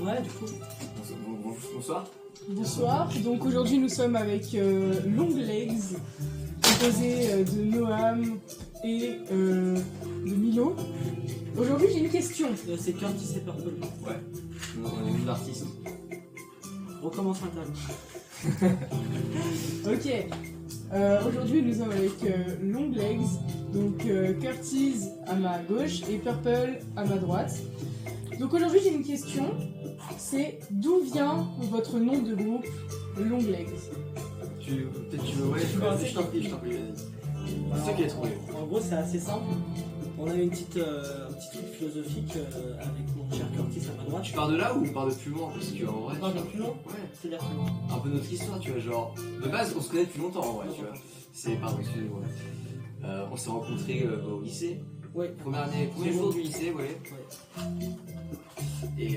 Ouais, du coup. Bonsoir. Bonsoir, donc aujourd'hui nous sommes avec Longlegs, composé de Noam et de Milo. Aujourd'hui j'ai une question. C'est Curtis et Purple. Ouais, on est des artistes. Recommence un table. Ok, aujourd'hui nous sommes avec Longlegs, donc Curtis à ma gauche et Purple à ma droite. Donc aujourd'hui j'ai une question, c'est d'où vient votre nom de groupe Longlegs? Peut-être tu veux, ouais, je t'en prie, vas-y. C'est ça qui est trouvé. En gros, c'est assez simple. On a eu un petit truc philosophique avec mon cher Curtis à ma droite. Tu pars de là ou on part de plus loin? Parce qu'en vrai. Tu parles de plus loin? Ouais. C'est-à-dire plus loin. Un peu notre histoire, tu vois, genre. De base, on se connaît depuis longtemps en vrai, tu vois. C'est. Pardon, excusez-moi. On s'est rencontrés au lycée. Ouais. Premier jour du lycée, ouais. Et il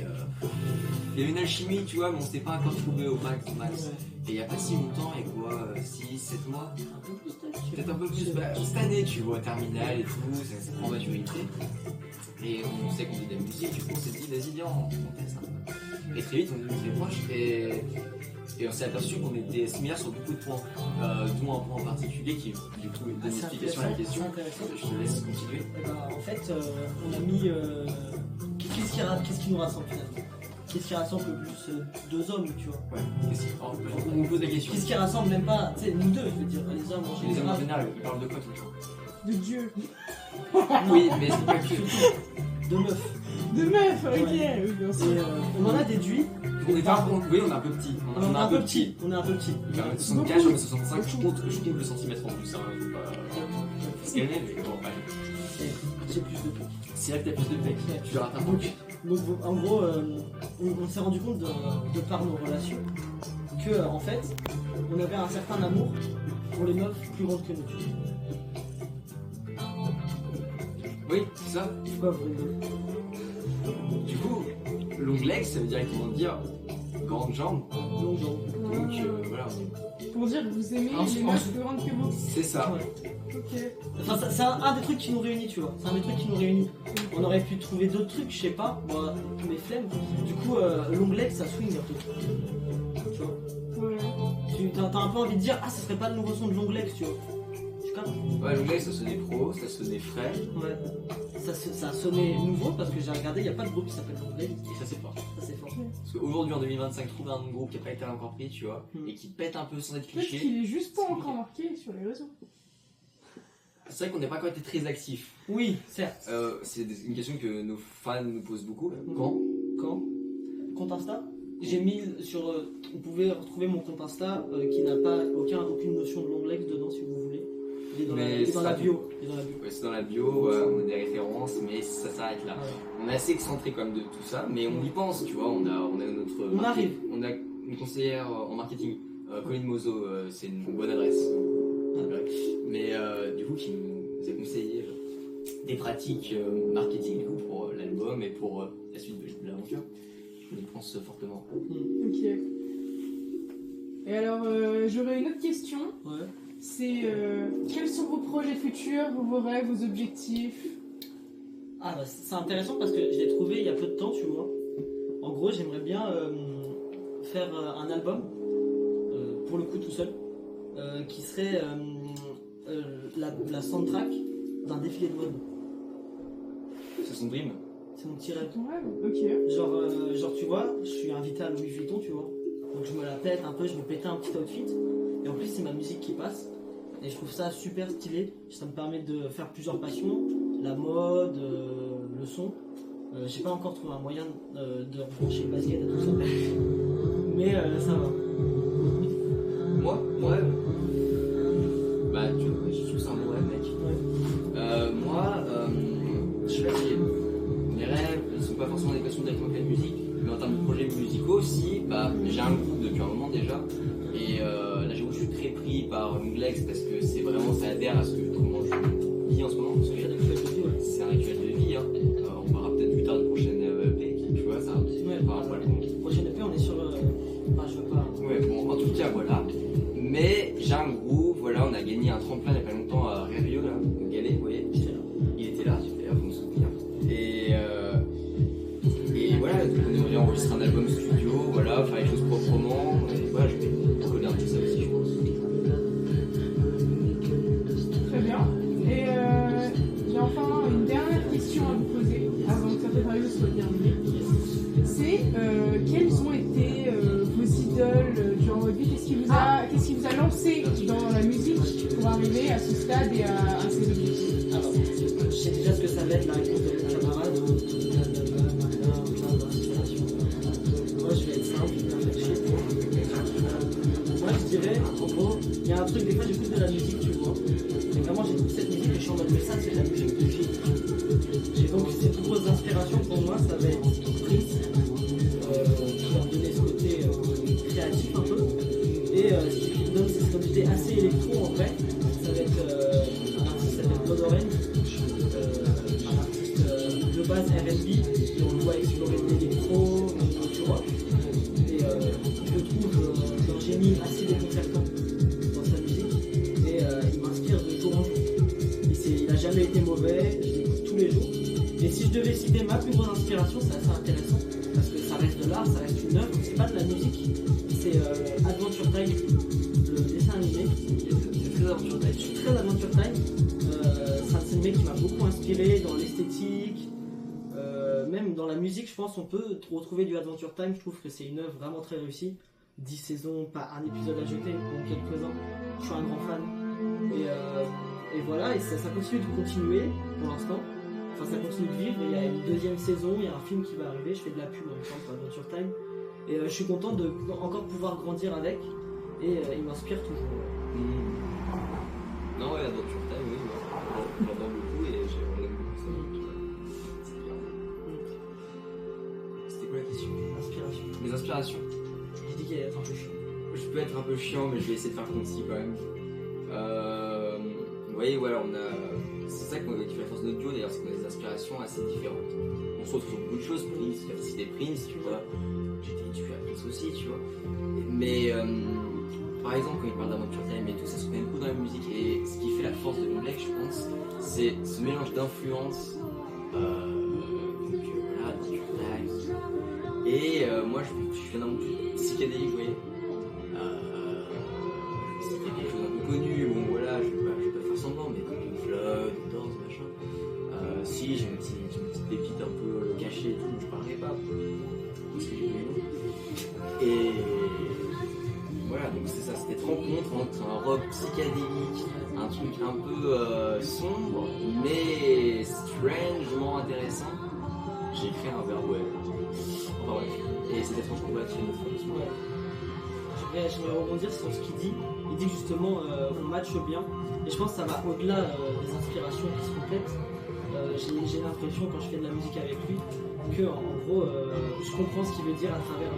y avait une alchimie, tu vois, mais on s'était pas encore trouvé au max. Ouais. Et il y a pas si longtemps, et quoi, 6-7 mois, Un peu plus peut-être un peu plus, cette année, tu vois, terminale et tout, ça prend maturité. Et on sait qu'on fait de la musique, du coup on s'est dit, vas-y, viens, on teste un peu. Et très vite, on est devenu très proches, et on s'est aperçu qu'on était similaires sur beaucoup de points, dont un point en particulier qui, du coup, donne une explication à la question. Je te laisse continuer. En fait, on a mis. Qu'est-ce qui nous rassemble finalement? Qu'est-ce qui rassemble le plus deux hommes, tu vois? Ouais, on nous pose la question. Qu'est-ce qui rassemble même pas, tu sais, nous deux, je veux dire, les hommes en Les hommes général. en général, ils parlent de quoi tout le temps? De Dieu. Oui, mais c'est pas que. De meufs. De meuf, ok, Ouais. oui bien Et sûr. on en a déduit. On est un peu petit. On est un peu petit. On est un peu petit. 64, j'en mets 65, je compte le centimètre en plus, hein, faut se calmer, mais bon, allez. J'ai plus de peau. C'est là que t'as plus de pec, tu rates un peu. Donc en gros, on s'est rendu compte de par nos relations que en fait, on avait un certain amour pour les meufs plus grandes que nous. Oui, c'est ça. Pourquoi vous rigolez? Du coup, Longlegs, ça veut directement dire grande jambe. Longue jambe. Donc voilà. Pour dire que vous aimez les meufs plus grandes que vous. C'est ça. Ouais. Ok. Enfin, c'est un des trucs qui nous réunit, tu vois. C'est un des trucs qui nous réunit. On aurait pu trouver d'autres trucs, je sais pas. Moi, mes flemmes. Du coup, Longlegs, ça swing un peu. Tu vois. Ouais. T'as un peu envie de dire, ah, ce serait pas le nouveau son de Longlegs, tu vois. Tu captes? Ouais, Longlegs, ça sonnait pro, ça sonnait frais. Ouais. Ça a sonné nouveau parce que j'ai regardé, il n'y a pas de groupe qui s'appelle Longlegs. Et ça, c'est fort. Ça, c'est fort. Parce qu'aujourd'hui, en 2025, trouver un groupe qui n'a pas été encore pris, tu vois, et qui pète un peu sans être Peut-être cliché. qu'il est juste pas encore marqué sur les réseaux. C'est vrai qu'on n'a pas encore été très actifs. Oui, certes. C'est une question que nos fans nous posent beaucoup. Quand Compte Insta? J'ai mis sur. Vous pouvez retrouver mon compte Insta qui n'a pas aucune notion de Longlegs dedans si vous voulez. Il est dans la bio. Ouais, c'est dans la bio, on a des références, mais ça s'arrête là. Ouais. On est assez excentré quand même de tout ça, mais on y pense, tu vois. On a notre. Arrive. On a une conseillère en marketing, Colline Mozo, c'est une bonne adresse. Mais du coup, qui nous a conseillé des pratiques marketing du coup, pour l'album et pour la suite de l'aventure. On y pense fortement. Ok. Et alors, j'aurais une autre question. Ouais. C'est quels sont vos projets futurs, vos rêves, vos objectifs? Ah bah c'est intéressant parce que je l'ai trouvé il y a peu de temps, tu vois. En gros, j'aimerais bien faire un album, pour le coup tout seul, qui serait la soundtrack d'un défilé de mode. C'est son dream. C'est mon petit rêve. Ton rêve? Ok. Genre tu vois, je suis invité à Louis Vuitton, tu vois. Donc je me la pète un peu, je me pétais un petit outfit. Et en plus c'est ma musique qui passe. Et je trouve ça super stylé. Ça me permet de faire plusieurs passions. La mode, le son. J'ai pas encore trouvé un moyen de brancher le basket et tout ça. Mais ça va. Moi, mon rêve. Bah, je trouve que c'est un bon rêve, mec. Ouais. Moi, je suis fatigué. Mes rêves ne sont pas forcément des questions directement avec la musique, mais en termes de projets musicaux aussi, bah, j'ai un groupe depuis un moment déjà. Et là, j'avoue, je suis très pris par Longlegs parce que c'est vraiment, ça adhère à comment je vis en ce moment. Parce que c'est un rituel de vie. Hein. On parlera peut-être plus tard de prochaine EP, tu vois, ça. Ouais, prochaine EP, on est sur. Je veux pas. Ouais, bon, en tout cas, voilà. Mais j'ai un groupe, voilà, on a gagné un tremplin il n'y a pas longtemps à Réveillot, là, au Galet, vous voyez. Il était là, super, vous me souvenir. Et voilà, on devrait enregistrer enregistrer un album studio, voilà, faire les choses proprement, et voilà, je vais coller un peu ça aussi, je pense. Très bien. Et j'ai enfin une dernière question à vous poser avant que cette interview soit terminée. C'est quelles ont été vos idoles durant votre vie? Qu'est-ce qui vous a lancé dans la musique pour arriver à ce stade et à ces objectifs? Alors, je sais déjà ce que ça va être la réponse de mes camarades. Moi, je vais être simple, je vais me faire chier. Moi, je dirais, en gros, il y a un truc, des fois, j'écoute de la musique, tu vois. Et vraiment, j'écoute cette musique et je suis en mode, mais ça, c'est de la musique de film. J'ai donc ces plus grosses inspirations pour moi, ça va être Prince, qui va me donner ce côté créatif un peu. Et ce qui me donne cette côté assez électro en vrai, ça va être un artiste qui s'appelle Blood Orange, un artiste de base R&B, et on le voit explorer de l'électro, du rock. Et je trouve un génie assez déconcertant dans sa musique, et il m'inspire de jour en jour. Il n'a jamais été mauvais, je l'écoute tous les jours. Et si je devais citer ma plus grosse inspiration, c'est assez intéressant, parce que ça reste de l'art, ça reste une œuvre, c'est pas de la musique, c'est Adventure Time, le dessin animé. C'est très Adventure Time. Je suis très Adventure Time. C'est un dessin animé qui m'a beaucoup inspiré dans l'esthétique, même dans la musique. Je pense qu'on peut retrouver du Adventure Time. Je trouve que c'est une œuvre vraiment très réussie. 10 saisons, pas un épisode à jeter, donc quelques-uns. Je suis un grand fan. Et voilà, et ça continue de continuer pour l'instant. Enfin, ça continue de vivre. Il y a une deuxième saison, il y a un film qui va arriver. Je fais de la pub en même temps pour Adventure Time. Et je suis content de encore pouvoir grandir avec. Et il m'inspire toujours. Non, ouais, Adventure Time, oui, j'adore beaucoup et on aime beaucoup ça. C'est bien. C'était quoi la question? Inspiration. Mes inspirations. J'ai dit qu'elle allait être un peu chiant. Je peux être un peu chiant, mais je vais essayer de faire concis quand même. Vous voyez, voilà, c'est ça qui fait la force de notre duo d'ailleurs, c'est qu'on a des inspirations assez différentes. On se retrouve sur beaucoup de choses, Prince, il a cité Prince, tu vois. J'étais éduqué à Prince aussi, tu vois. Mais par exemple, quand il parle d'Adventure Time et tout, ça se met beaucoup dans la musique. Et ce qui fait la force de Longleg, je pense, c'est ce mélange d'influences. Donc voilà, Adventure Time. Et moi, je suis un homme psychédélique, vous voyez. C'était quelque chose d'un peu connu, bon voilà, je vais pas faire semblant, mais comme une Floyd, Doors, machin. Si, j'ai une petite pépite un peu cachée et tout, je parlerai pas. Parce que j'ai oublié. Et voilà, donc c'est ça, cette rencontre entre un rock psychédélique, un truc un peu sombre, mais strangement intéressant. J'ai écrit un verbe web. Enfin bref, et c'était franchement pas très Ouais. J'aimerais rebondir sur ce qu'il dit. Il dit justement on matche bien. Et je pense que ça va au-delà des inspirations qui se complètent. J'ai l'impression quand je fais de la musique avec lui que en gros je comprends ce qu'il veut dire à travers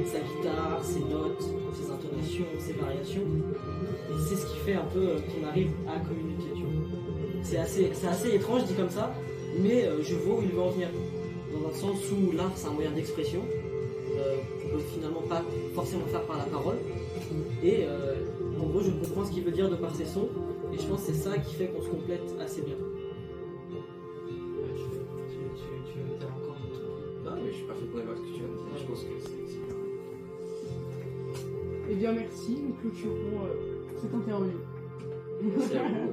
sa guitare, ses notes, ses intonations, ses variations. Et c'est ce qui fait un peu qu'on arrive à communiquer. Tu vois. C'est assez étrange dit comme ça, mais je vois où il veut en venir. Dans un sens où l'art c'est un moyen d'expression qu'on peut finalement pas forcément faire par la parole. Et en gros je comprends ce qu'il veut dire de par ses sons. Et je pense que c'est ça qui fait qu'on se complète assez bien. Tu veux dire encore un truc? Non, mais je suis pas fait pour avoir ce que tu as dit. Je pense que c'est bien. Eh bien, merci. Nous clôturons cette interview. Merci à vous.